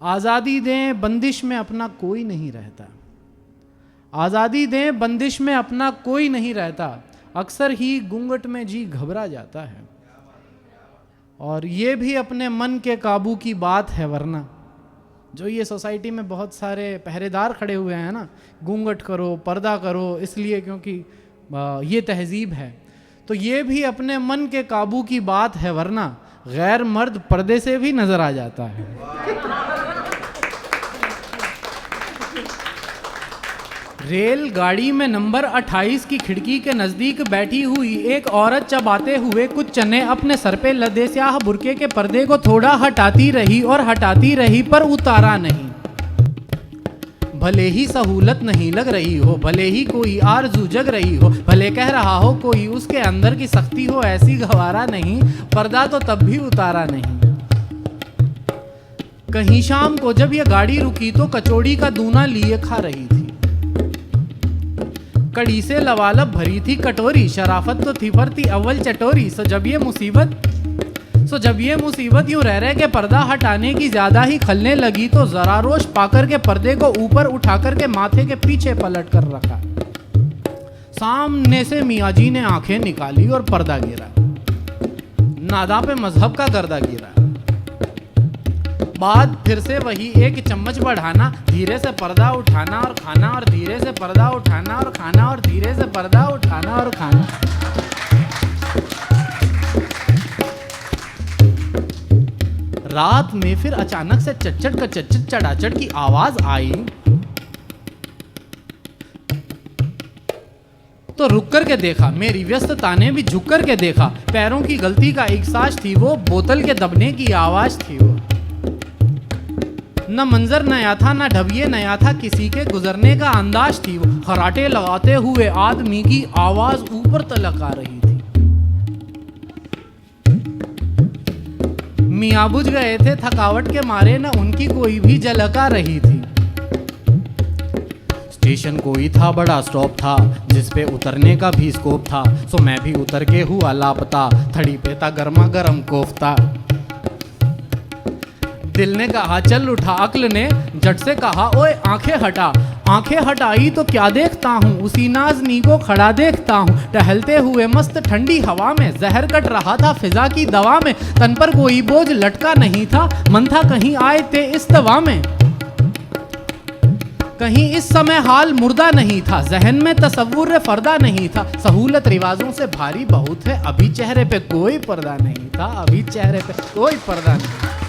आज़ादी दें बंदिश में अपना कोई नहीं रहता, आज़ादी दें बंदिश में अपना कोई नहीं रहता, अक्सर ही घूंघट में जी घबरा जाता है। और ये भी अपने मन के काबू की बात है, वरना जो ये सोसाइटी में बहुत सारे पहरेदार खड़े हुए हैं ना, घूंघट करो पर्दा करो, इसलिए क्योंकि ये तहजीब है, तो ये भी अपने मन के काबू की बात है, वरना गैर मर्द पर्दे से भी नजर आ जाता है। रेल गाड़ी में नंबर 28 की खिड़की के नज़दीक बैठी हुई एक औरत चबाते हुए कुछ चने अपने सर पे लदे स्याह बुर्के के पर्दे को थोड़ा हटाती रही और हटाती रही, पर उतारा नहीं। भले ही सहूलत नहीं लग रही हो, भले ही कोई आरज़ू जग रही हो, भले कह रहा हो कोई उसके अंदर की सख्ती हो, ऐसी गवारा नहीं, पर्दा तो तब भी उतारा नहीं। कहीं शाम को जब ये गाड़ी रुकी तो कचौड़ी का दूना लिए खा रही थी, कड़ी से लवालब भरी थी कटोरी, शराफत तो थी पर थी अव्वल चटोरी। सो जब ये मुसीबत यूं रह के पर्दा हटाने की ज्यादा ही खलने लगी, तो जरा रोश पाकर के पर्दे को ऊपर उठाकर के माथे के पीछे पलट कर रखा। सामने से मियाँ जी ने आंखें निकाली और पर्दा गिरा, नादा पे मजहब का गर्दा गिरा। बाद फिर से वही एक चम्मच बढ़ाना, धीरे से पर्दा उठाना और खाना, और धीरे से पर्दा उठाना और खाना, और धीरे से पर्दा उठाना और खाना। रात में फिर अचानक से चटचट का चटचट चढ़ाचट की आवाज आई, तो रुक करके देखा, मेरी व्यस्तता ने भी झुक करके देखा। पैरों की गलती का एहसास थी वो, बोतल के दबने की आवाज थी वो। न मंजर नया था, न ढबिये नया था, किसी के गुजरने का अंदाज थी वो। खराटे लगाते हुए आदमी की आवाज ऊपर तलक आ रही थी। मियाँ बुझ गए थे थकावट के मारे, न उनकी कोई भी झलक आ रही थी। स्टेशन कोई था, बड़ा स्टॉप था, जिसपे उतरने का भी स्कोप था। सो मैं भी उतर के हुआ लापता, थड़ी पे था गर्मा गर्म कोफ्ता। दिल ने कहा चल उठा, अक्ल ने झट से कहा ओए आंखें हटा। आंखें हटाई तो क्या देखता हूँ, उसी नाज़नी को खड़ा देखता हूँ, टहलते हुए मस्त ठंडी हवा में। जहर कट रहा था फिजा की दवा में, तन पर कोई बोझ लटका नहीं था, मन था कहीं आए थे इस दवा में। कहीं इस समय हाल मुर्दा नहीं था, जहन में तसव्वुर फर्दा नहीं था। सहूलत रिवाजों से भारी बहुत है, अभी चेहरे पे कोई पर्दा नहीं था, अभी चेहरे पे कोई पर्दा नहीं था।